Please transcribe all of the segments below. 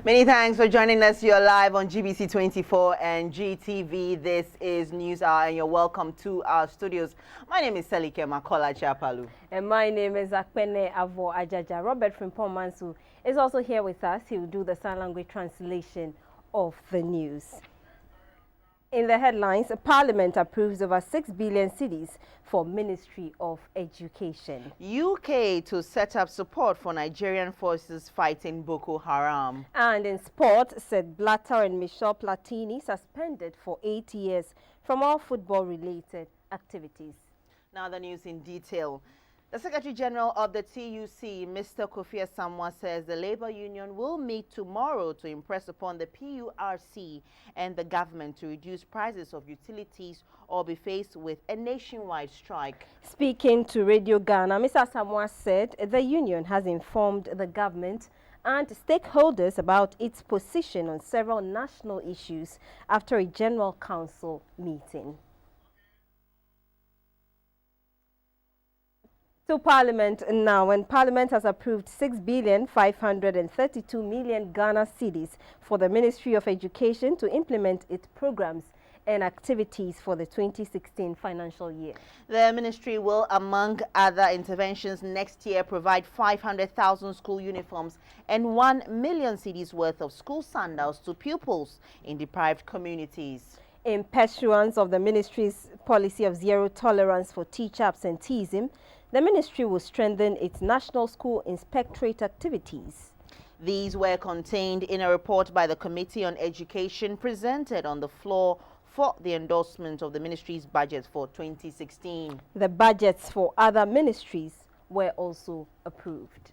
Many thanks for joining us. You're live on GBC24 and GTV. This is News Hour and you're welcome to our studios. My name is Selike Makola Chapalu. And my name is Akpene Avo Ajaja. Robert Frimpomansu is also here with us. He will do the sign language translation of the news. In the headlines, Parliament approves over 6 billion cedis for Ministry of Education. UK to set up support for Nigerian forces fighting Boko Haram. And in sport, Seth Blatter and Michel Platini suspended for 8 years from all football-related activities. Now the news in detail. The Secretary General of the TUC, Mr. Kofi Asamoah, says the Labour Union will meet tomorrow to impress upon the PURC and the government to reduce prices of utilities or be faced with a nationwide strike. Speaking to Radio Ghana, Mr. Asamoah said the union has informed the government and stakeholders about its position on several national issues after a General Council meeting. To Parliament now, and Parliament has approved 6,532,000,000 Ghana cedis for the Ministry of Education to implement its programs and activities for the 2016 financial year. The ministry will, among other interventions next year, provide 500,000 school uniforms and 1 million cedis worth of school sandals to pupils in deprived communities. In pursuance of the ministry's policy of zero tolerance for teacher absenteeism, the ministry will strengthen its national school inspectorate activities. These were contained in a report by the Committee on Education presented on the floor for the endorsement of the ministry's budget for 2016. The budgets for other ministries were also approved.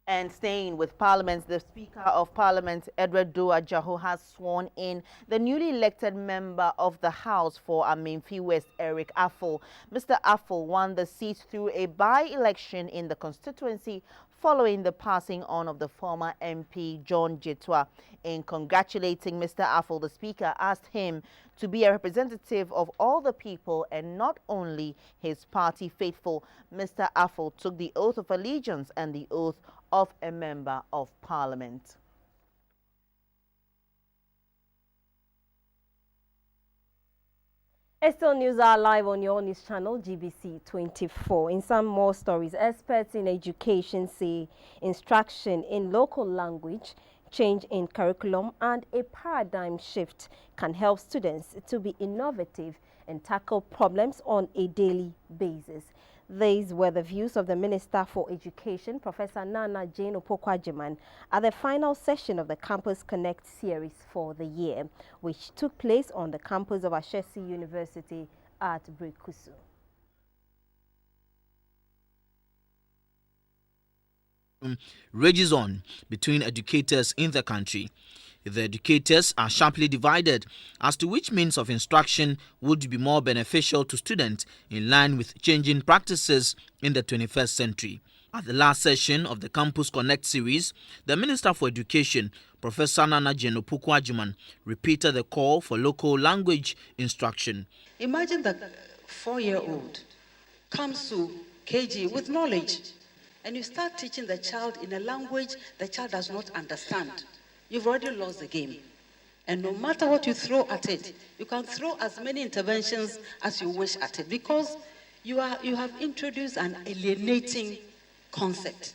And staying with Parliament, the Speaker of Parliament, Edward Doa Jaho, has sworn in the newly elected member of the House for Amenfi West, Eric Afful. Mr. Afful won the seat through a by-election in the constituency following the passing on of the former MP, John Jetwa. In congratulating Mr. Afful, the Speaker asked him to be a representative of all the people and not only his party faithful. Mr. Afful took the oath of allegiance and the oath of a member of Parliament. Still News are live on your news channel, GBC24. In some more stories, experts in education say instruction in local language, change in curriculum, and a paradigm shift can help students to be innovative and tackle problems on a daily basis. These were the views of the Minister for Education, Professor Nana Jane Opoku-Agyeman, at the final session of the Campus Connect series for the year, which took place on the campus of Ashesi University at Brekusu. Rages on between educators in the country. The educators are sharply divided as to which means of instruction would be more beneficial to students in line with changing practices in the 21st century. At the last session of the Campus Connect series, the Minister for Education, Professor Nana Jane Opoku-Agyeman, repeated the call for local language instruction. Imagine the 4-year-old comes to KG with knowledge, and you start teaching the child in a language the child does not understand. You've already lost the game. And no matter what you throw at it, you can throw as many interventions as you wish at it because you have introduced an alienating concept.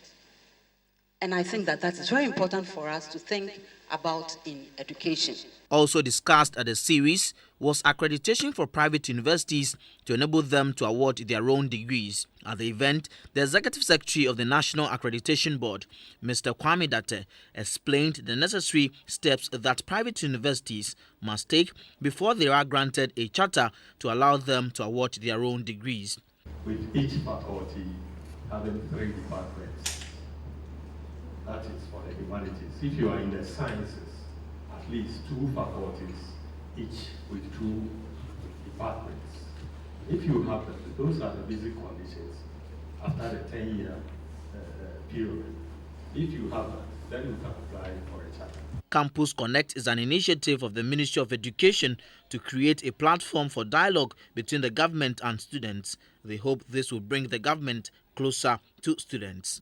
And I think that is very important for us to think about in education. Also discussed at the series was accreditation for private universities to enable them to award their own degrees. At the event, the Executive Secretary of the National Accreditation Board, Mr. Kwame Date, explained the necessary steps that private universities must take before they are granted a charter to allow them to award their own degrees. With each faculty having 3 departments. That is for the humanities. If you are in the sciences, at least 2 faculties, each with 2 departments. If you have them, those are the basic conditions after the 10-year period. If you have that, then you can apply for a charter. Campus Connect is an initiative of the Ministry of Education to create a platform for dialogue between the government and students. They hope this will bring the government closer to students.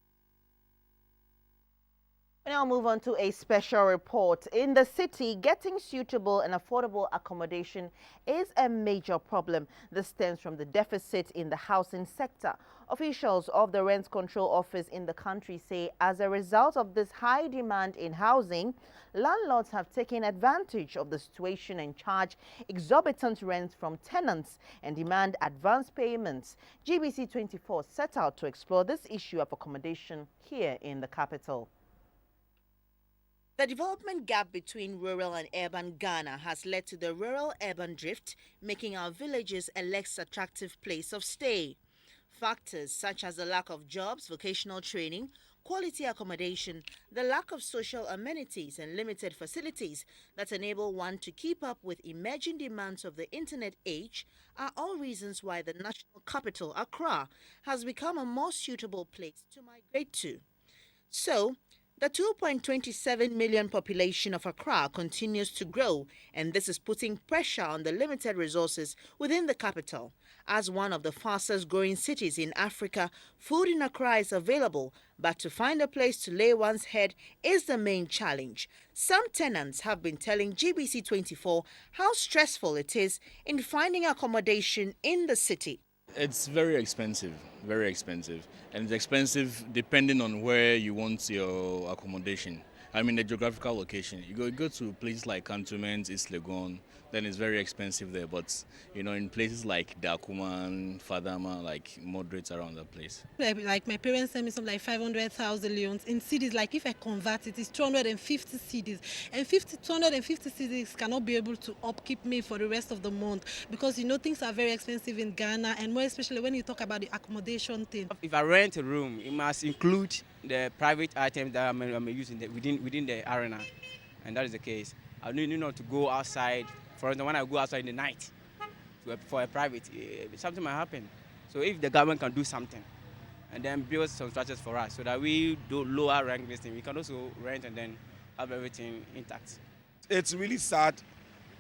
We now move on to a special report. In the city, getting suitable and affordable accommodation is a major problem. This stems from the deficit in the housing sector. Officials of the Rent Control Office in the country say as a result of this high demand in housing, landlords have taken advantage of the situation and charge exorbitant rents from tenants and demand advance payments. GBC24 set out to explore this issue of accommodation here in the capital. The development gap between rural and urban Ghana has led to the rural-urban drift, making our villages a less attractive place of stay. Factors such as the lack of jobs, vocational training, quality accommodation, the lack of social amenities and limited facilities that enable one to keep up with emerging demands of the internet age are all reasons why the national capital, Accra, has become a more suitable place to migrate to. So, the 2.27 million population of Accra continues to grow, and this is putting pressure on the limited resources within the capital. As one of the fastest growing cities in Africa, food in Accra is available, but to find a place to lay one's head is the main challenge. Some tenants have been telling GBC24 how stressful it is in finding accommodation in the city. It's very expensive, and it's expensive depending on where you want your accommodation. I mean the geographical location. You go to places like Cantonment, East Legon, then it's very expensive there. But in places like Dakuman, Fadama, like moderate around that place. Like my parents sent me something like 500,000 leons in cities. Like if I convert it, it's 250 cities, and 250 cities cannot be able to upkeep me for the rest of the month because things are very expensive in Ghana, and more especially when you talk about the accommodation thing. If I rent a room, it must include the private items that I'm using within the arena, and that is the case. I need not to go outside. For instance, when I go outside in the night for a private, something might happen. So if the government can do something and then build some structures for us so that we do lower rank this thing, we can also rent and then have everything intact. It's really sad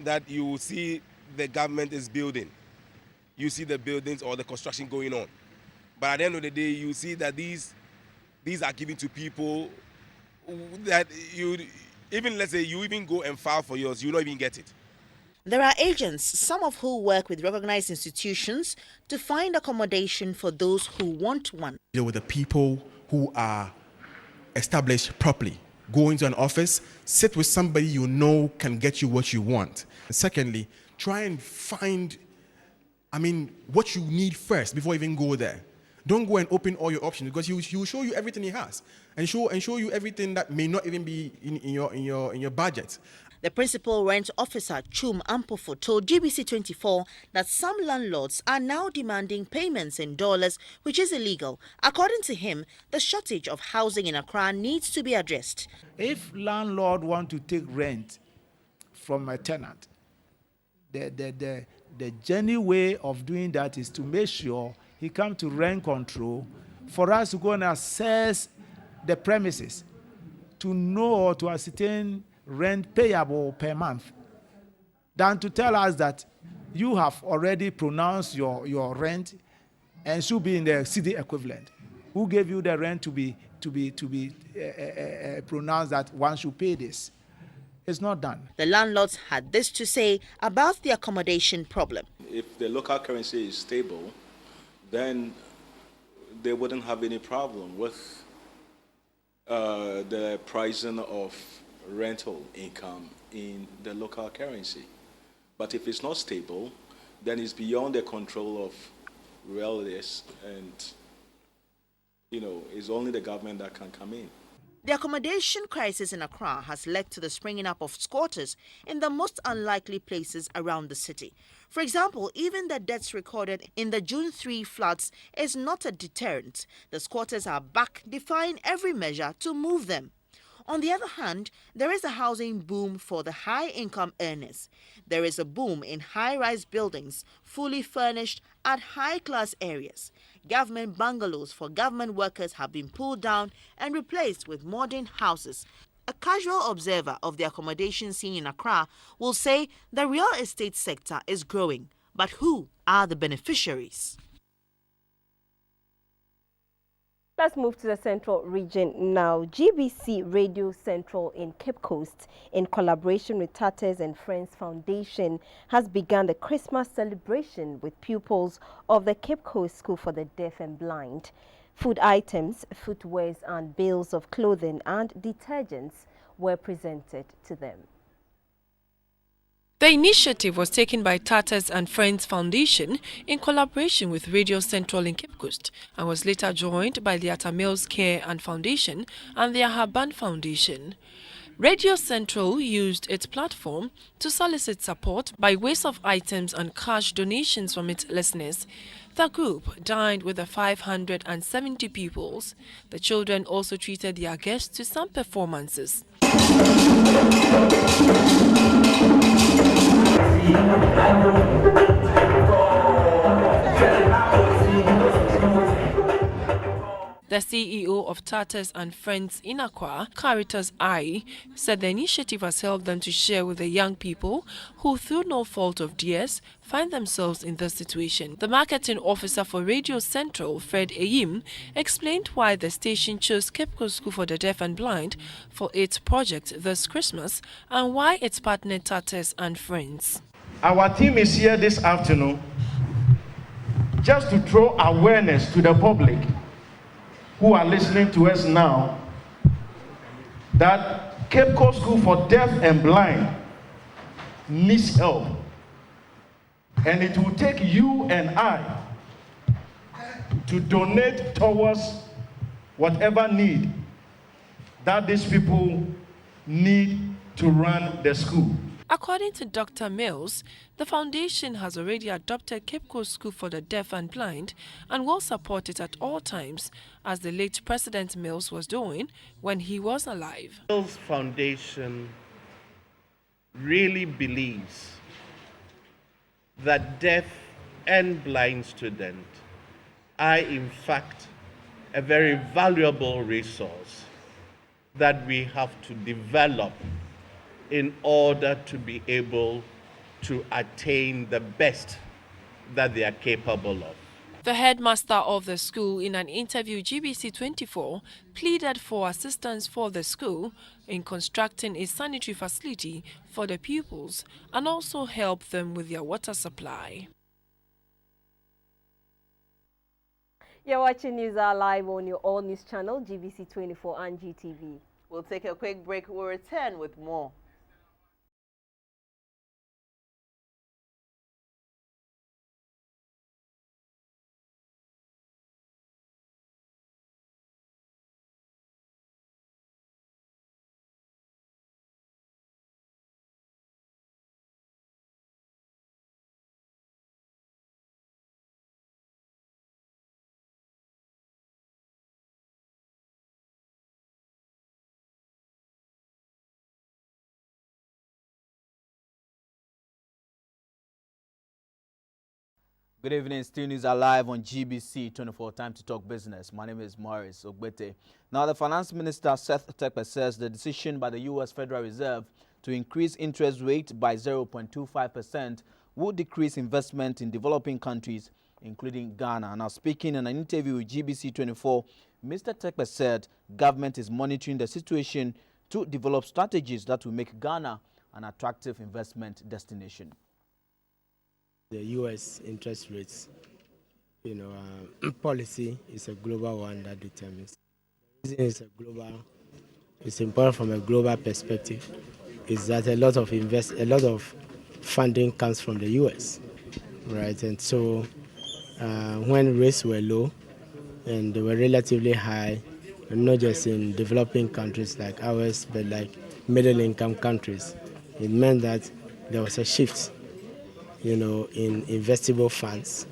that you see the government is building. You see the buildings or the construction going on. But at the end of the day, you see that these are given to people that let's say you even go and file for yours, you don't even get it. There are agents, some of who work with recognized institutions, to find accommodation for those who want one. Deal with the people who are established properly. Go into an office, sit with somebody you know can get you what you want. Secondly, try and find, what you need first before you even go there. Don't go and open all your options because he will show you everything he has and show you everything that may not even be in your budget. The principal rent officer, Chum Ampofo, told GBC24 that some landlords are now demanding payments in dollars, which is illegal. According to him, the shortage of housing in Accra needs to be addressed. If landlord want to take rent from a tenant, the genuine way of doing that is to make sure he come to rent control for us to go and assess the premises to know or to ascertain rent payable per month than to tell us that you have already pronounced your rent and should be in the city equivalent. Who gave you the rent to be pronounced that one should pay this? It's not done. The landlords had this to say about the accommodation problem. If the local currency is stable, then they wouldn't have any problem with the pricing of rental income in the local currency. But if it's not stable, then it's beyond the control of realities, and it's only the government that can come in. The accommodation crisis in Accra has led to the springing up of squatters in the most unlikely places around the city. For example, even the deaths recorded in the June 3 floods is not a deterrent. The squatters are back, defying every measure to move them. On the other hand, there is a housing boom for the high-income earners. There is a boom in high-rise buildings, fully furnished at high-class areas. Government bungalows for government workers have been pulled down and replaced with modern houses. A casual observer of the accommodation scene in Accra will say the real estate sector is growing. But who are the beneficiaries? Let's move to the Central region now. GBC Radio Central in Cape Coast, in collaboration with Tatters and Friends Foundation, has begun the Christmas celebration with pupils of the Cape Coast School for the Deaf and Blind. Food items, footwears and bales of clothing and detergents were presented to them. The initiative was taken by Tatters and Friends Foundation in collaboration with Radio Central in Cape Coast and was later joined by the Atamils Care and Foundation and the Ahaban Foundation. Radio Central used its platform to solicit support by ways of items and cash donations from its listeners. The group dined with the 570 pupils. The children also treated their guests to some performances. The CEO of Tatters and Friends in Accra, Caritas I, said the initiative has helped them to share with the young people who, through no fault of theirs, find themselves in this situation. The marketing officer for Radio Central, Fred Eyim, explained why the station chose Cape Coast School for the Deaf and Blind for its project this Christmas and why it's partnered Tatters and Friends. Our team is here this afternoon just to throw awareness to the public who are listening to us now that Cape Coast School for Deaf and Blind needs help. And it will take you and I to donate towards whatever need that these people need to run the school. According to Dr. Mills, the foundation has already adopted Cape Coast School for the Deaf and Blind and will support it at all times, as the late President Mills was doing when he was alive. Mills Foundation really believes that deaf and blind students are in fact a very valuable resource that we have to develop in order to be able to attain the best that they are capable of. The headmaster of the school, in an interview GBC24, pleaded for assistance for the school in constructing a sanitary facility for the pupils and also help them with their water supply. You're watching News Hour live on your all news channel, GBC24 and GTV. We'll take a quick break. We'll return with more. Good evening. Still News are live on GBC24. Time to talk business. My name is Morris Ogbete. Now, the Finance Minister Seth Terkper says the decision by the U.S. Federal Reserve to increase interest rate by 0.25% will decrease investment in developing countries, including Ghana. Now, speaking in an interview with GBC24, Mr. Terkper said government is monitoring the situation to develop strategies that will make Ghana an attractive investment destination. The U.S. interest rates, policy is a global one that determines. The reason it's important from a global perspective, is that a lot of funding comes from the U.S., right? And so when rates were low and they were relatively high, and not just in developing countries like ours, but like middle-income countries, it meant that there was a shift in investable funds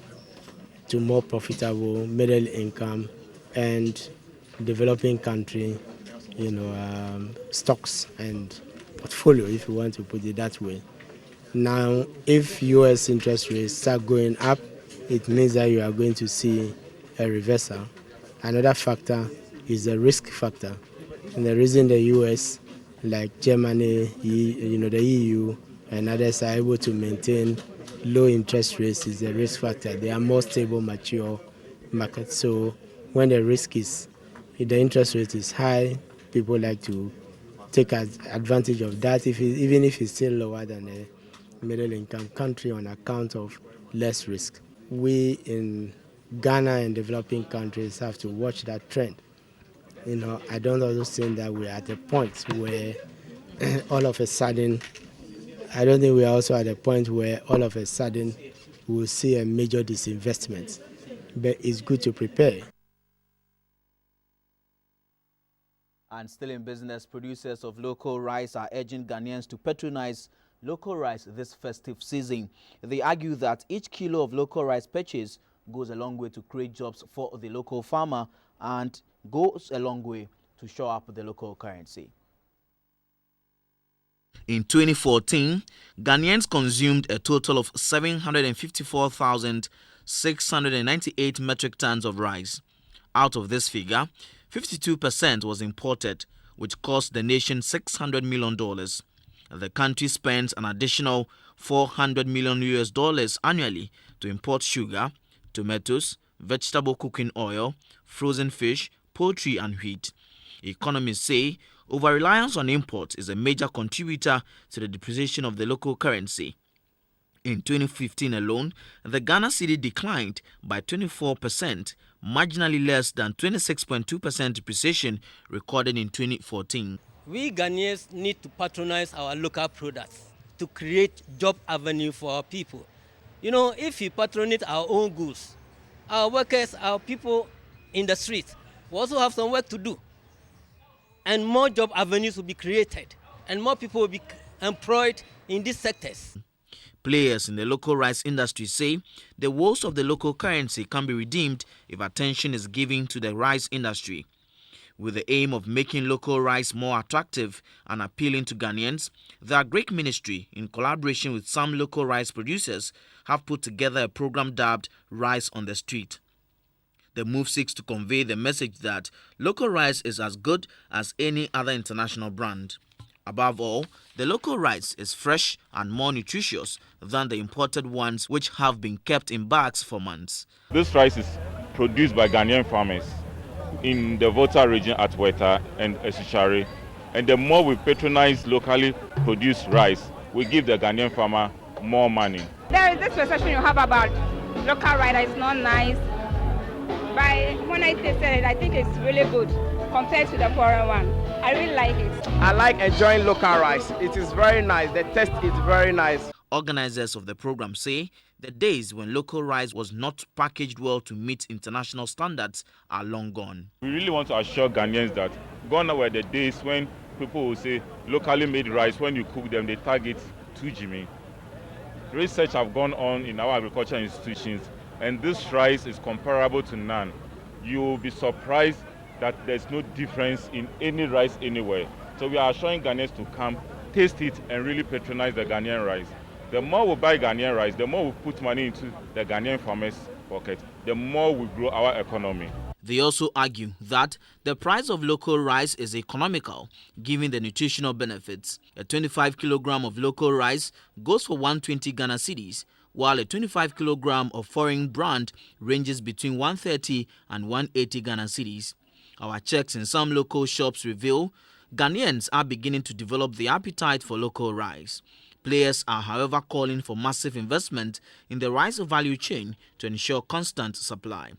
to more profitable middle income and developing country stocks and portfolio, if you want to put it that way. Now, if U.S. interest rates start going up, it means that you are going to see a reversal. Another factor is the risk factor. And the reason the U.S., like Germany, the EU, and others are able to maintain low interest rates is the risk factor. They are more stable, mature markets. So when if the interest rate is high, people like to take advantage of that, even if it's still lower than a middle-income country on account of less risk. We in Ghana and developing countries have to watch that trend. I don't also think that we're at a point where all of a sudden, I don't think we're also at a point where all of a sudden we'll see a major disinvestment. But it's good to prepare. And still in business, producers of local rice are urging Ghanaians to patronize local rice this festive season. They argue that each kilo of local rice purchase goes a long way to create jobs for the local farmer and goes a long way to shore up the local currency. In 2014, Ghanaians consumed a total of 754,698 metric tons of rice. Out of this figure, 52% was imported, which cost the nation $600 million. The country spends an additional $400 million annually to import sugar, tomatoes, vegetable cooking oil, frozen fish, poultry and wheat. Economists say over-reliance on imports is a major contributor to the depreciation of the local currency. In 2015 alone, the Ghana cedi declined by 24%, marginally less than 26.2% depreciation recorded in 2014. We Ghanaians need to patronize our local products to create job avenue for our people. If we patronate our own goods, our workers, our people in the streets will also have some work to do. And more job avenues will be created, and more people will be employed in these sectors. Players in the local rice industry say the woes of the local currency can be redeemed if attention is given to the rice industry. With the aim of making local rice more attractive and appealing to Ghanaians, the Agric Ministry, in collaboration with some local rice producers, have put together a program dubbed Rice on the Street. The move seeks to convey the message that local rice is as good as any other international brand. Above all, the local rice is fresh and more nutritious than the imported ones which have been kept in bags for months. This rice is produced by Ghanaian farmers in the Volta region at Weta and Esuchari. And the more we patronize locally produced rice, we give the Ghanaian farmer more money. There is this perception you have about local rice that is not nice. But when I tasted it, I think it's really good compared to the foreign one. I really like it. I like enjoying local rice. It is very nice. The taste is very nice. Organizers of the program say the days when local rice was not packaged well to meet international standards are long gone. We really want to assure Ghanaians that gone were the days when people will say locally made rice, when you cook them, they tag it to Jimmy. Research have gone on in our agricultural institutions, and this rice is comparable to none. You will be surprised that there's no difference in any rice anywhere. So we are assuring Ghanaians to come, taste it, and really patronize the Ghanaian rice. The more we buy Ghanaian rice, the more we put money into the Ghanaian farmers' pocket, the more we grow our economy. They also argue that the price of local rice is economical, given the nutritional benefits. A 25 kilogram of local rice goes for 120 Ghana cedis, while a 25 kilogram of foreign brand ranges between 130 and 180 Ghana cedis. Our checks in some local shops reveal Ghanaians are beginning to develop the appetite for local rice. Players are, however, calling for massive investment in the rice value chain to ensure constant supply.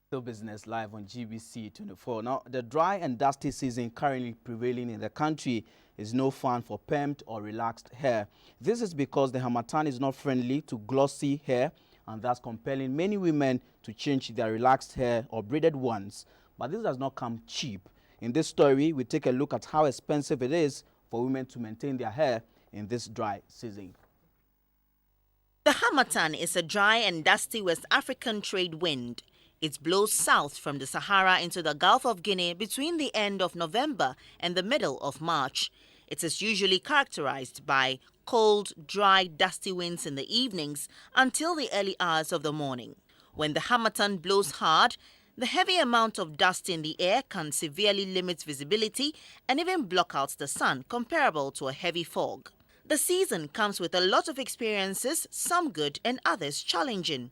Still business live on GBC24. Now, the dry and dusty season currently prevailing in the country is no fun for permed or relaxed hair. This is because the harmattan is not friendly to glossy hair and thus compelling many women to change their relaxed hair or braided ones. But this does not come cheap. In this story, we take a look at how expensive it is for women to maintain their hair in this dry season. The harmattan is a dry and dusty West African trade wind. It blows south from the Sahara into the Gulf of Guinea between the end of November and the middle of March. It is usually characterized by cold, dry, dusty winds in the evenings until the early hours of the morning. When the harmattan blows hard, the heavy amount of dust in the air can severely limit visibility and even block out the sun, comparable to a heavy fog. The season comes with a lot of experiences, some good and others challenging.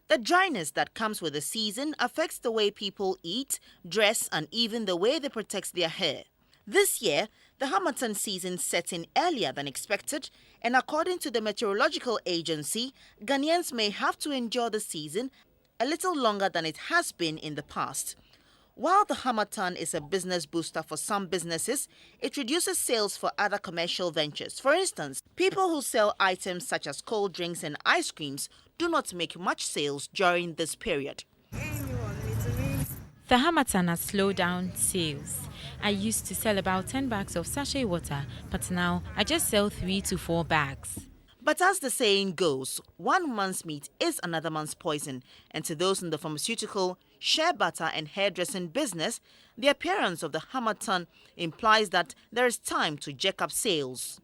The dryness that comes with the season affects the way people eat, dress, and even the way they protect their hair. This year, the harmattan season set in earlier than expected, and according to the Meteorological Agency, Ghanaians may have to endure the season a little longer than it has been in the past. While the harmattan is a business booster for some businesses, it reduces sales for other commercial ventures. For instance, people who sell items such as cold drinks and ice creams do not make much sales during this period. The harmattan has slowed down sales. I used to sell about 10 bags of sachet water, but now I just sell 3 to 4 bags. But as the saying goes, one man's meat is another man's poison, and to those in the pharmaceutical, shea butter and hairdressing business, the appearance of the harmattan implies that there is time to jack up sales.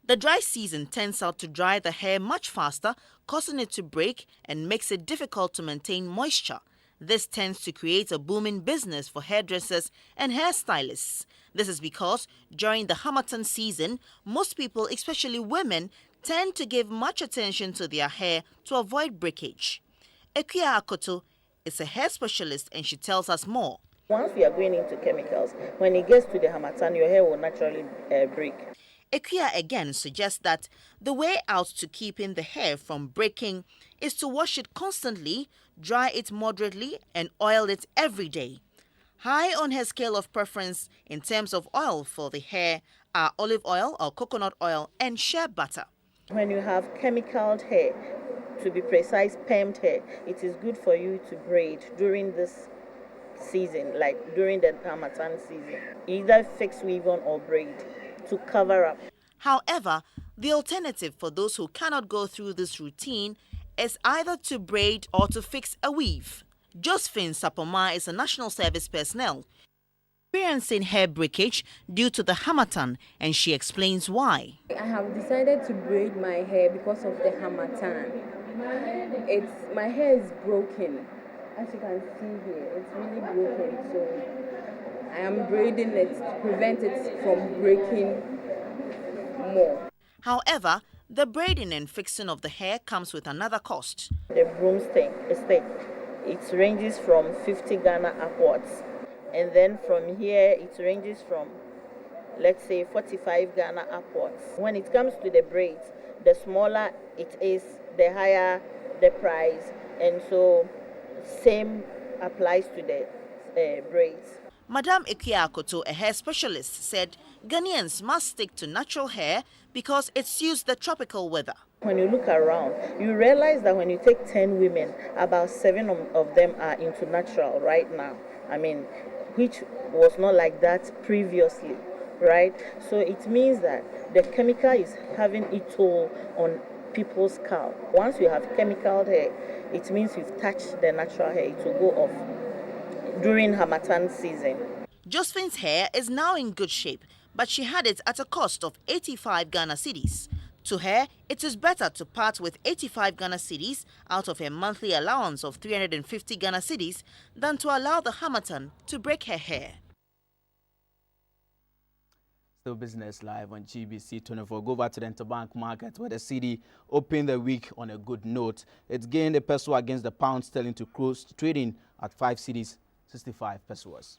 The dry season tends out to dry the hair much faster, causing it to break and makes it difficult to maintain moisture. This tends to create a booming business for hairdressers and hairstylists. This is because during the harmattan season, most people, especially women, tend to give much attention to their hair to avoid breakage. Ekia Akoto is a hair specialist and she tells us more. Once we are going into chemicals, when it gets to the harmattan, your hair will naturally break. Ekia again suggests that the way out to keeping the hair from breaking is to wash it constantly, dry it moderately, and oil it every day. High on her scale of preference in terms of oil for the hair are olive oil or coconut oil and shea butter. When you have chemicaled hair, to be precise, permed hair, it is good for you to braid during this season, like during the harmattan season. Either fix weave on or braid to cover up. However, the alternative for those who cannot go through this routine is either to braid or to fix a weave. Josephine Sapoma is a national service personnel experiencing hair breakage due to the harmattan, and she explains why. I have decided to braid my hair because of the harmattan. My hair is broken. As you can see here, it's really broken. So I am braiding it to prevent it from breaking more. However, the braiding and fixing of the hair comes with another cost. The broomstick, it ranges from 50 Ghana upwards. And then from here, it ranges from, let's say, 45 Ghana upwards. When it comes to the braids, the smaller it is, the higher the price. And so, same applies to the braids. Madame Ekia Akoto, a hair specialist, said Ghanaians must stick to natural hair because it suits the tropical weather. When you look around, you realize that when you take 10 women, about 7 of them are into natural right now. I mean, which was not like that previously, right? So it means that the chemical is having its toll on people's scalp. Once you have chemical hair, it means you've touched the natural hair. It will go off during harmattan season. Josephine's hair is now in good shape, but she had it at a cost of 85 Ghana cedis. To her, it is better to part with 85 Ghana cedis out of her monthly allowance of 350 Ghana cedis than to allow the harmattan to break her hair. Still business live on GBC24. Go over to the interbank market where the cedi opened the week on a good note. It gained a peso against the pound sterling to close trading at 5 cedis, 65 pesos.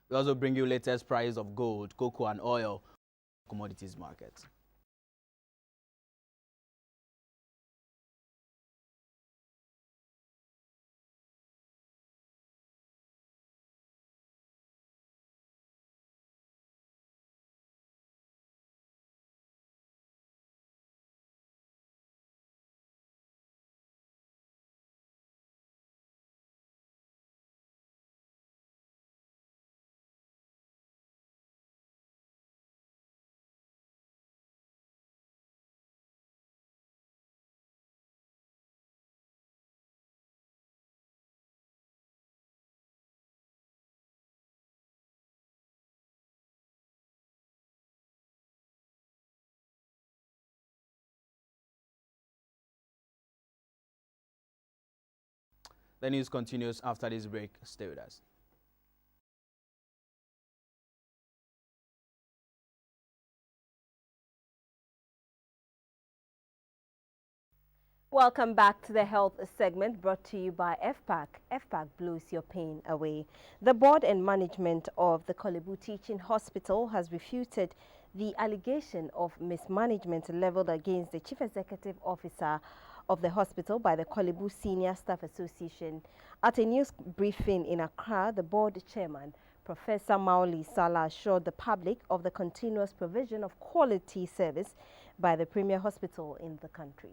We also bring you latest price of gold, cocoa and oil commodities market. The news continues after this break. Stay with us. Welcome back to the health segment brought to you by FPAC. FPAC blows your pain away. The board and management of the Kolebu Teaching Hospital has refuted the allegation of mismanagement leveled against the Chief Executive Officer of the hospital by the Kolebu Senior Staff Association. At a news briefing in Accra, the board chairman, Professor Mauli Salah, assured the public of the continuous provision of quality service by the premier hospital in the country.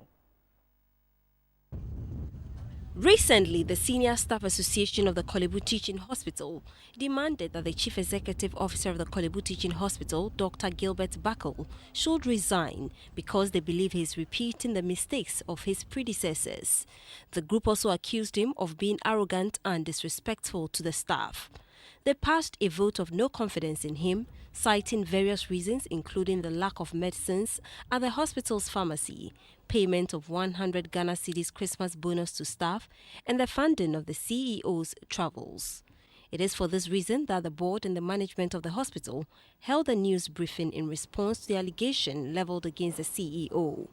Recently, the Senior Staff Association of the Kolebu Teaching Hospital demanded that the Chief Executive Officer of the Kolebu Teaching Hospital, Dr. Gilbert Buckle, should resign because they believe he is repeating the mistakes of his predecessors. The group also accused him of being arrogant and disrespectful to the staff. They passed a vote of no confidence in him, citing various reasons including the lack of medicines at the hospital's pharmacy, payment of 100 Ghana cedis Christmas bonus to staff, and the funding of the CEO's travels. It is for this reason that the board and the management of the hospital held a news briefing in response to the allegation leveled against the CEO.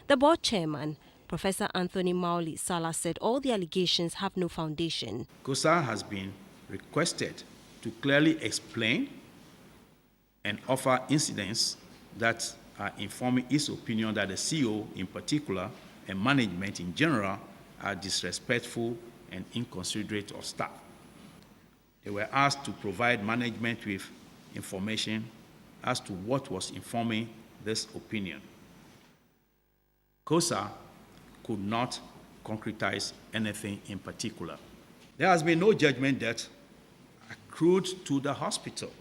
The board chairman, Professor Anthony Mauli Salah, said all the allegations have no foundation. COSA has been requested to clearly explain and offer incidents that are informing its opinion that the CEO in particular and management in general are disrespectful and inconsiderate of staff. They were asked to provide management with information as to what was informing this opinion. COSA could not concretize anything in particular. There has been no judgment debt accrued to the hospital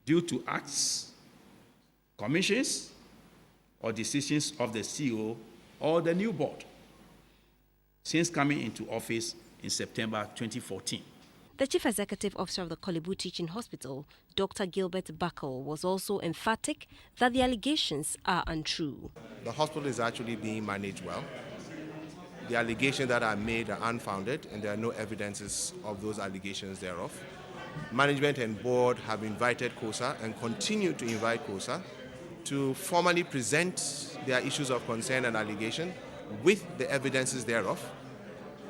due to acts, commissions, or decisions of the CEO or the new board since coming into office in September 2014. The Chief Executive Officer of the Kolebu Teaching Hospital, Dr. Gilbert Buckle, was also emphatic that the allegations are untrue. The hospital is actually being managed well. The allegations that are made are unfounded, and there are no evidences of those allegations thereof. Management and board have invited COSA and continue to invite COSA to formally present their issues of concern and allegation with the evidences thereof,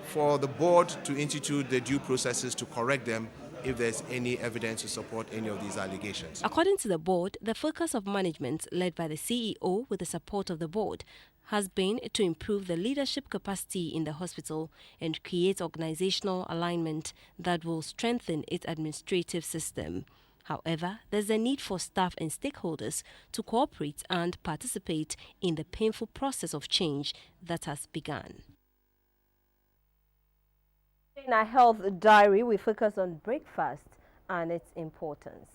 for the board to institute the due processes to correct them if there's any evidence to support any of these allegations. According to the board, the focus of management, led by the CEO with the support of the board, has been to improve the leadership capacity in the hospital and create organizational alignment that will strengthen its administrative system. However, there's a need for staff and stakeholders to cooperate and participate in the painful process of change that has begun. In our health diary, we focus on breakfast and its importance.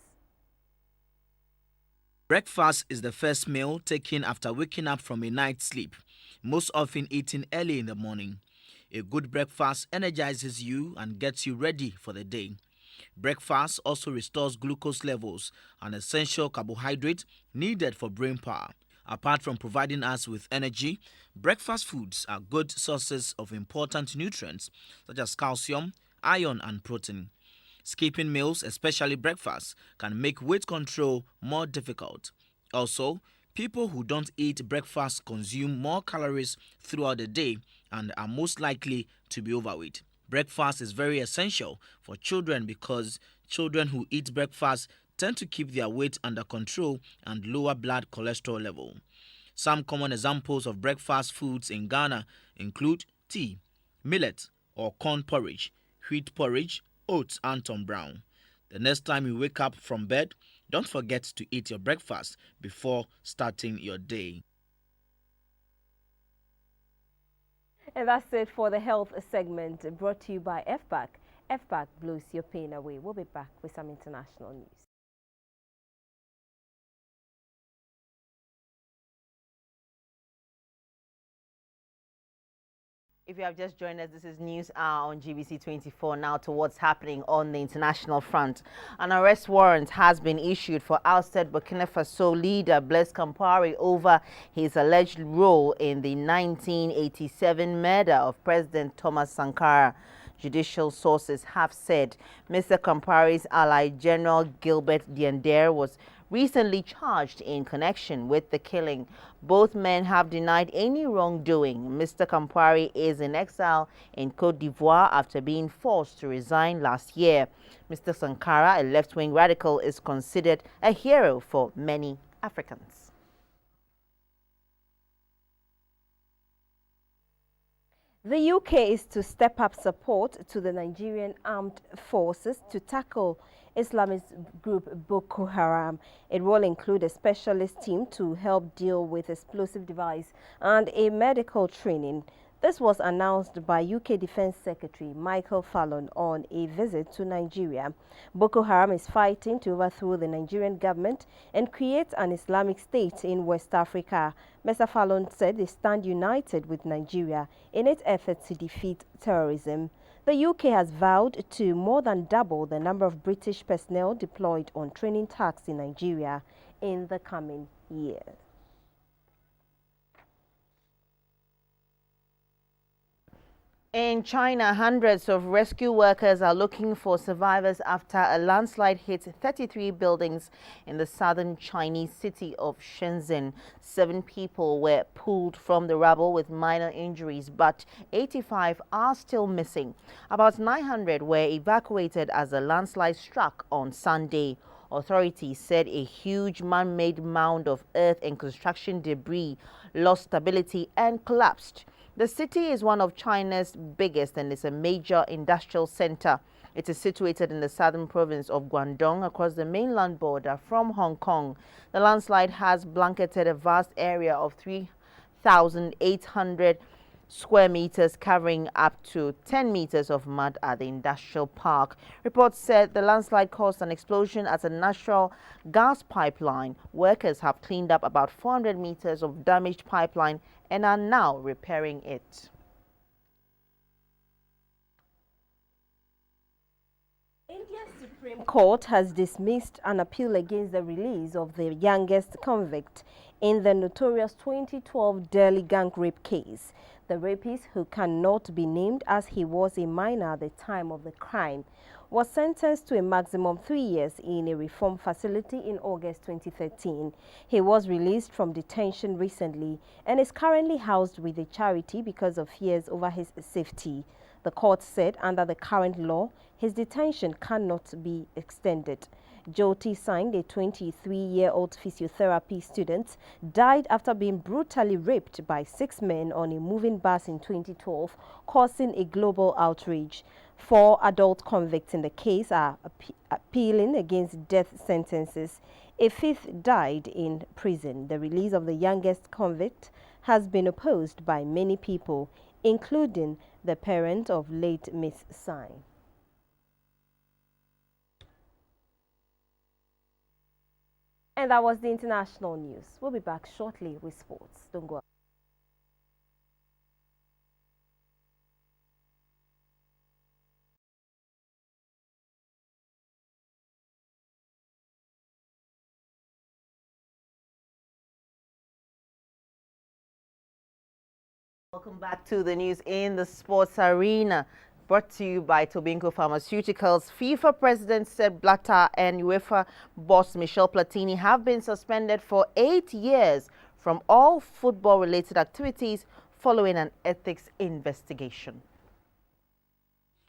Breakfast is the first meal taken after waking up from a night's sleep, most often eaten early in the morning. A good breakfast energizes you and gets you ready for the day. Breakfast also restores glucose levels, an essential carbohydrate needed for brain power. Apart from providing us with energy, breakfast foods are good sources of important nutrients such as calcium, iron, and protein. Skipping meals, especially breakfast, can make weight control more difficult. Also, people who don't eat breakfast consume more calories throughout the day and are most likely to be overweight. Breakfast is very essential for children because children who eat breakfast tend to keep their weight under control and lower blood cholesterol level. Some common examples of breakfast foods in Ghana include tea, millet or corn porridge, wheat porridge, oats, and Tom Brown. The next time you wake up from bed, don't forget to eat your breakfast before starting your day. And that's it for the health segment brought to you by FPAC. FPAC blows your pain away. We'll be back with some international news. If you have just joined us, this is News Hour on GBC24. Now to what's happening on the international front. An arrest warrant has been issued for ousted Burkina Faso leader Blaise Compaoré over his alleged role in the 1987 murder of President Thomas Sankara. Judicial sources have said Mr. Compaoré's ally General Gilbert Diendere was recently charged in connection with the killing. Both men have denied any wrongdoing. Mr. Compaoré is in exile in Côte d'Ivoire after being forced to resign last year. Mr. Sankara, a left-wing radical, is considered a hero for many Africans. The UK is to step up support to the Nigerian armed forces to tackle Islamist group Boko Haram. It will include a specialist team to help deal with explosive device and a medical training. This was announced by UK Defence Secretary Michael Fallon on a visit to Nigeria. Boko Haram is fighting to overthrow the Nigerian government and create an Islamic state in West Africa. Mr. Fallon said they stand united with Nigeria in its effort to defeat terrorism. The UK has vowed to more than double the number of British personnel deployed on training tasks in Nigeria in the coming year. In China, hundreds of rescue workers are looking for survivors after a landslide hit 33 buildings in the southern Chinese city of Shenzhen. 7 people were pulled from the rubble with minor injuries, but 85 are still missing. About 900 were evacuated as the landslide struck on Sunday. Authorities said a huge man-made mound of earth and construction debris lost stability and collapsed. The city is one of China's biggest and is a major industrial center. It is situated in the southern province of Guangdong across the mainland border from Hong Kong. The landslide has blanketed a vast area of 3,800 square meters, covering up to 10 meters of mud at the industrial park. Reports said the landslide caused an explosion at a natural gas pipeline. Workers have cleaned up about 400 meters of damaged pipeline and are now repairing it. India's Supreme Court has dismissed an appeal against the release of the youngest convict in the notorious 2012 Delhi gang rape case. The rapist, who cannot be named as he was a minor at the time of the crime, was sentenced to a maximum 3 years in a reform facility in August 2013. He was released from detention recently and is currently housed with a charity because of fears over his safety. The court said under the current law, his detention cannot be extended. Jyoti Singh, a 23-year-old physiotherapy student, died after being brutally raped by 6 men on a moving bus in 2012, causing a global outrage. 4 adult convicts in the case are appealing against death sentences. A 5th died in prison. The release of the youngest convict has been opposed by many people, including the parent of late Miss Singh. And that was the international news. We'll be back shortly with sports. Don't go. Welcome back to the news in the sports arena. Brought to you by Tobinco Pharmaceuticals. FIFA President Sepp Blatter and UEFA boss Michel Platini have been suspended for 8 years from all football-related activities following an ethics investigation.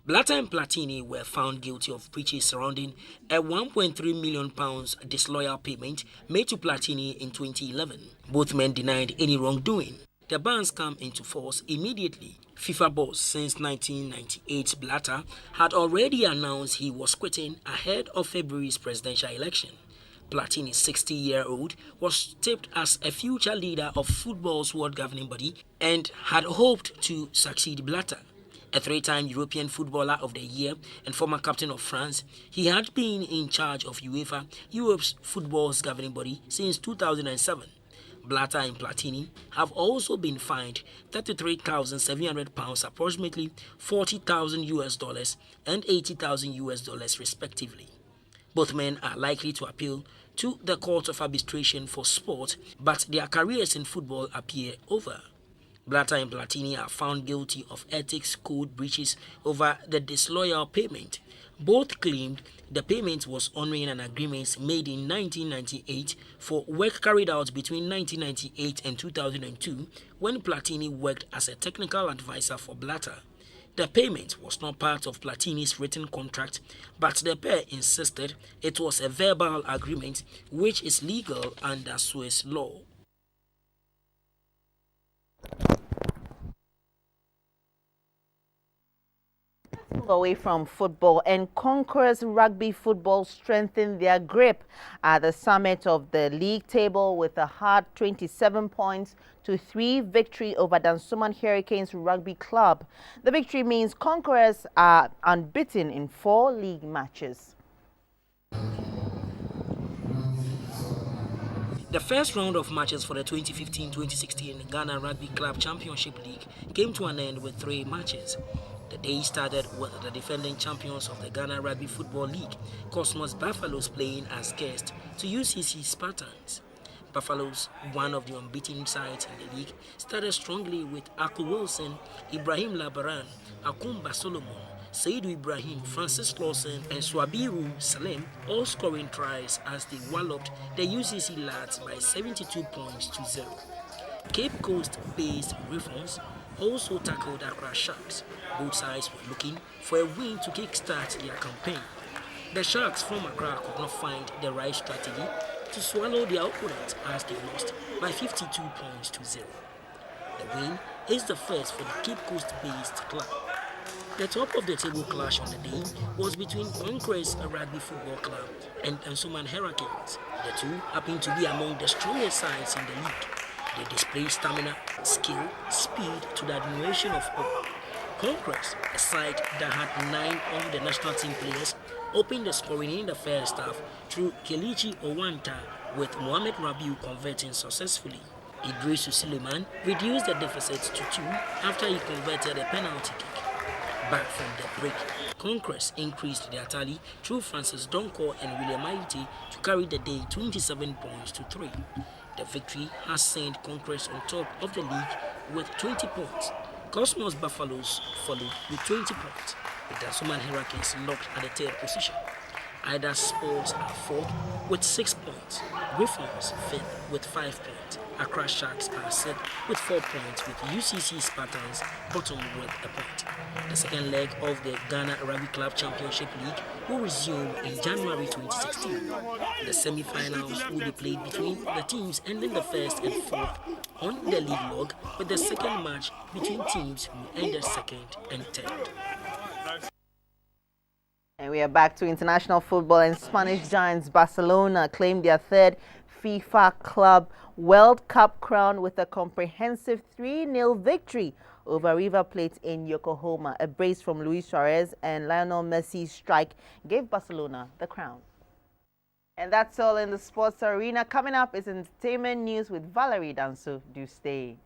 Blatter and Platini were found guilty of breaches surrounding a £1.3 million disloyal payment made to Platini in 2011. Both men denied any wrongdoing. The bans come into force immediately. FIFA boss since 1998, Blatter had already announced he was quitting ahead of February's presidential election. Platini's 60-year-old was tipped as a future leader of football's world governing body and had hoped to succeed Blatter. A 3-time European Footballer of the Year and former captain of France, he had been in charge of UEFA, Europe's football's governing body, since 2007. Blatter and Platini have also been fined £33,700, approximately $40,000 and $80,000 respectively. Both men are likely to appeal to the Court of Arbitration for Sport, but their careers in football appear over. Blatter and Platini are found guilty of ethics code breaches over the disloyal payment. Both claimed the payment was honoring an agreement made in 1998 for work carried out between 1998 and 2002 when Platini worked as a technical advisor for Blatter. The payment was not part of Platini's written contract, but the pair insisted it was a verbal agreement which is legal under Swiss law. Away from football, and Conquerors Rugby Football strengthened their grip at the summit of the league table with a hard 27 points to 3 victory over Dansoman Hurricanes Rugby Club. The victory means Conquerors are unbeaten in 4 league matches. The first round of matches for the 2015-2016 Ghana Rugby Club Championship League came to an end with 3 matches. The day started with the defending champions of the Ghana Rugby Football League, Cosmos Buffaloes, playing as guests to UCC Spartans. Buffaloes, one of the unbeaten sides in the league, started strongly with Aku Wilson, Ibrahim Labaran, Akumba Solomon, Saidu Ibrahim, Francis Lawson, and Swabiru Salem all scoring tries as they walloped the UCC lads by 72 points to 0. Cape Coast-based Griffons also tackled Accra Sharks. Both sides were looking for a win to kickstart their campaign. The Sharks from Accra could not find the right strategy to swallow their opponent as they lost by 52 points to 0. The win is the first for the Cape Coast-based club. The top of the table clash on the day was between Conquerors Rugby Football Club and Dansoman Hurricanes. The two happen to be among the strongest sides in the league. They display stamina, skill, speed to the admiration of all. Conquerors, a side that had 9 of the national team players, opened the scoring in the first half through Kelechi Owanta, with Mohamed Rabiu converting successfully. Idrisu Suleiman reduced the deficit to 2 after he converted a penalty kick. Back from the break, Conquerors increased their tally through Francis Donko and William Aite to carry the day 27 points to 3. The victory has sent Conquerors on top of the league with 20 points. Cosmos Buffaloes followed with 20 points. The Dansoman Hurricanes locked at the 3rd position. Ida Sports are 4th with 6 points. Griffons 5th with 5 points. Accra Sharks are 6th with 4 points, with UCC Spartans bottom with a point. The second leg of the Ghana Rugby Club Championship League will resume in January 2016. The semi-finals will be played between the teams ending the 1st and 4th on the league log, with the second match between teams who ended 2nd and 3rd. And we are back to international football, and Spanish giants Barcelona claimed their 3rd FIFA Club World Cup crown with a comprehensive 3-0 victory over River Plate in Yokohama. A brace from Luis Suarez and Lionel Messi's strike gave Barcelona the crown. And that's all in the sports arena. Coming up is entertainment news with Valerie Danso. Do stay.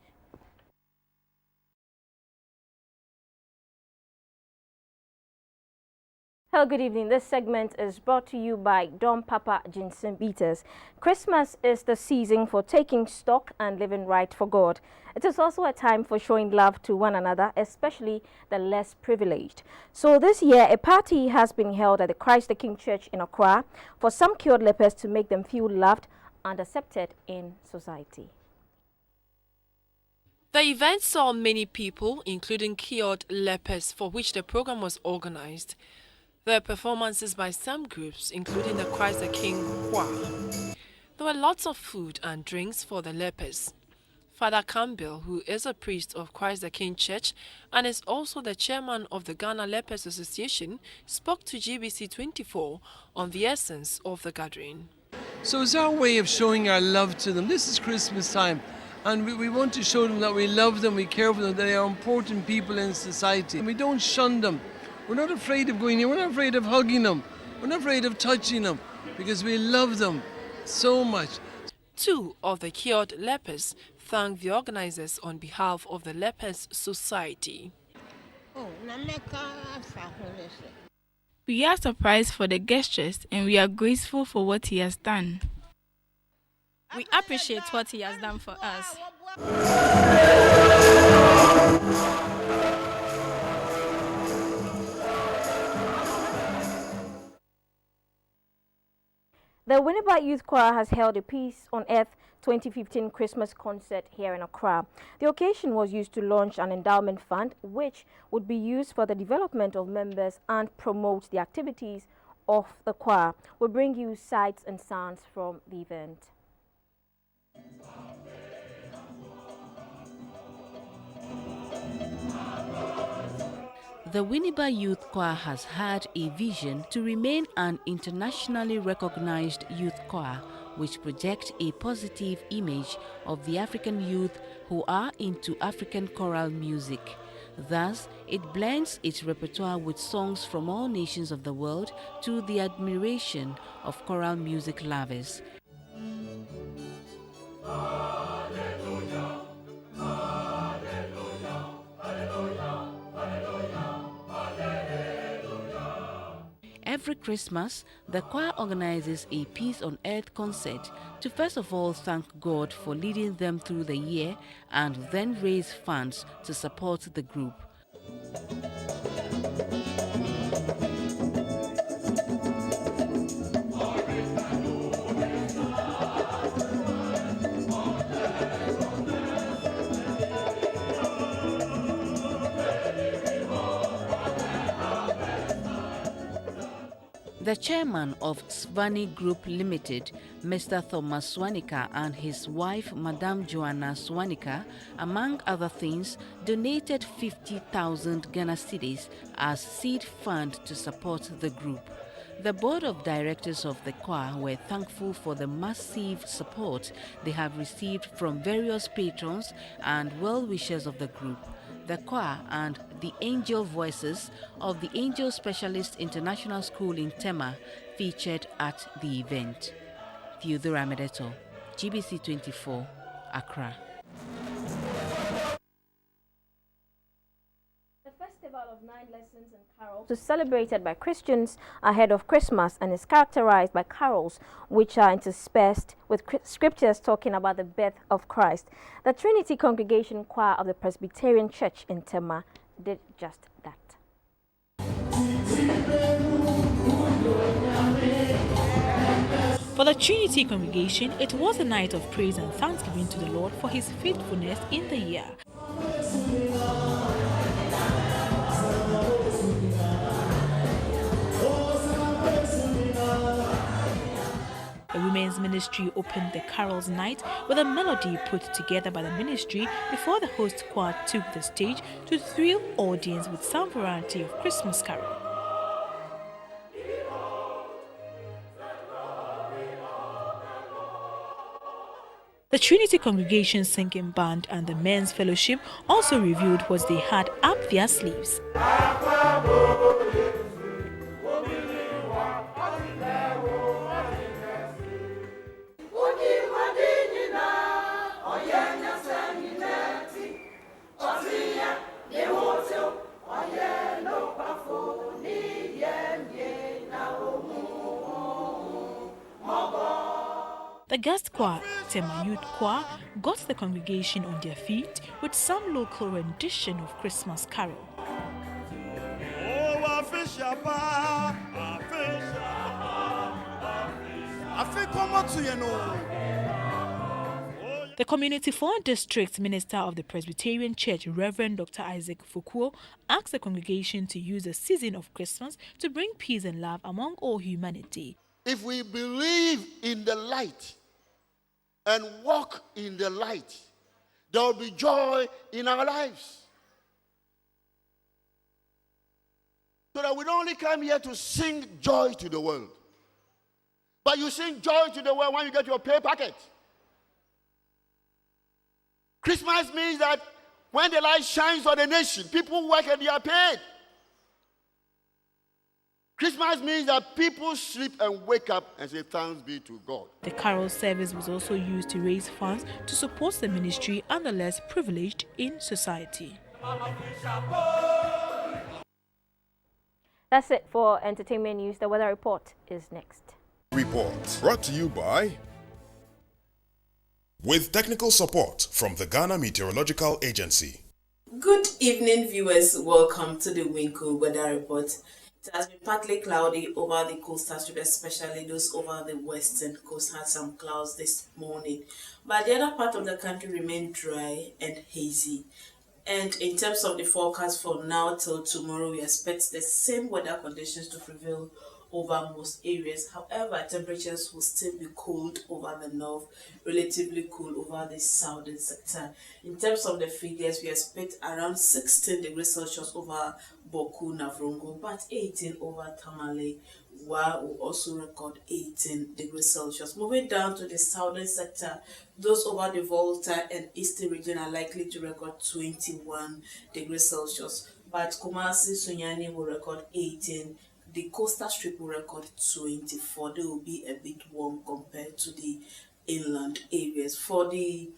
Hello, good evening. This segment is brought to you by Dom Papa Ginseng Bitters. Christmas is the season for taking stock and living right for God. It is also a time for showing love to one another, especially the less privileged. So this year, a party has been held at the Christ the King Church in Accra for some cured lepers to make them feel loved and accepted in society. The event saw many people, including cured lepers, for which the program was organized. There were performances by some groups, including the Christ the King Choir. There were lots of food and drinks for the lepers. Father Campbell, who is a priest of Christ the King Church and is also the chairman of the Ghana Lepers Association, spoke to GBC24 on the essence of the gathering. So it's our way of showing our love to them. This is Christmas time, and we want to show them that we love them, we care for them, that they are important people in society. And we don't shun them. We're not afraid of going in, we're not afraid of hugging them, we're not afraid of touching them, because we love them so much. Two of the cured lepers thanked the organizers on behalf of the Lepers Society. We are surprised for the gestures and we are grateful for what he has done. We appreciate what he has done for us. The Winneba Youth Choir has held a Peace on Earth 2015 Christmas concert here in Accra. The occasion was used to launch an endowment fund which would be used for the development of members and promote the activities of the choir. We'll bring you sights and sounds from the event. The Winneba Youth Choir has had a vision to remain an internationally recognized youth choir which projects a positive image of the African youth who are into African choral music. Thus, it blends its repertoire with songs from all nations of the world to the admiration of choral music lovers. Every Christmas, the choir organizes a Peace on Earth concert to first of all thank God for leading them through the year and then raise funds to support the group. The chairman of Svani Group Limited, Mr. Thomas Swanika, and his wife, Madame Joanna Swanika, among other things, donated 50,000 Ghana cedis as seed fund to support the group. The board of directors of the choir were thankful for the massive support they have received from various patrons and well-wishers of the group. The choir and the Angel Voices of the Angel Specialist International School in Tema featured at the event. Theodora Medeto, GBC24, Accra. The Festival of 9 Lessons and Carols is celebrated by Christians ahead of Christmas and is characterized by carols which are interspersed with scriptures talking about the birth of Christ. The Trinity Congregation Choir of the Presbyterian Church in Tema did just that. For the Trinity Congregation, it was a night of praise and thanksgiving to the Lord for his faithfulness in the year. The women's ministry opened the carols night with a melody put together by the ministry before the host choir took the stage to thrill audience with some variety of Christmas carol. The Trinity Congregation Singing Band and the Men's Fellowship also revealed what they had up their sleeves. The guest choir, Tema Youth Choir, got the congregation on their feet with some local rendition of Christmas carol. The Community 4 District Minister of the Presbyterian Church, Reverend Dr. Isaac Fukuo, asked the congregation to use the season of Christmas to bring peace and love among all humanity. If we believe in the light and walk in the light, there will be joy in our lives. So that we don't only come here to sing joy to the world, but you sing joy to the world when you get your pay packet. Christmas means that when the light shines on the nation, people work and they are paid. Christmas means that people sleep and wake up and say, thanks be to God. The carol service was also used to raise funds to support the ministry and the less privileged in society. That's it for entertainment news. The weather report is next. Report brought to you by, with technical support from the Ghana Meteorological Agency. Good evening, viewers. Welcome to the Winkle Weather Report. It has been partly cloudy over the coastal strip, especially those over the western coast had some clouds this morning. But the other part of the country remained dry and hazy. And in terms of the forecast for now till tomorrow, we expect the same weather conditions to prevail over most areas. However, temperatures will still be cold over the north, relatively cool over the southern sector. In terms of the figures, we expect around 16 degrees Celsius over Boku Navrongo, but 18 over Tamale, while we also record 18 degrees Celsius. Moving down to the southern sector, those over the Volta and eastern region are likely to record 21 degrees Celsius, but Kumasi, Sunyani will record 18. The coastal strip will record 24. They will be a bit warm compared to the inland areas. For the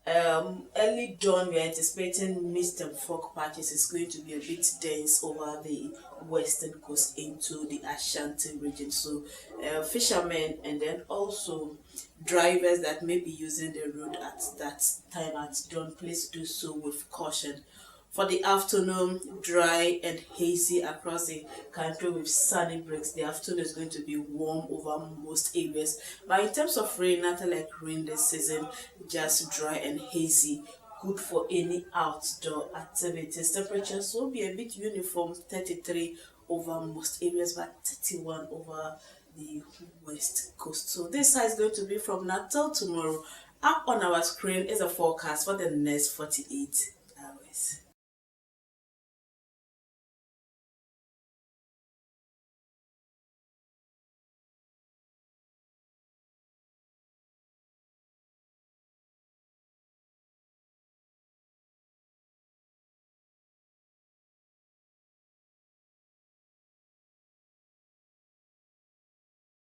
early dawn, we are anticipating mist and fog patches. It's going to be a bit dense over the western coast into the Ashanti region. So fishermen and then also drivers that may be using the road at that time at dawn, please do so with caution. For the afternoon, dry and hazy across the country with sunny breaks. The afternoon is going to be warm over most areas. But in terms of rain, nothing like rain this season, just dry and hazy. Good for any outdoor activities. Temperatures will be a bit uniform, 33 over most areas, but 31 over the west coast. So this is going to be from now till tomorrow. Up on our screen is a forecast for the next 48 hours.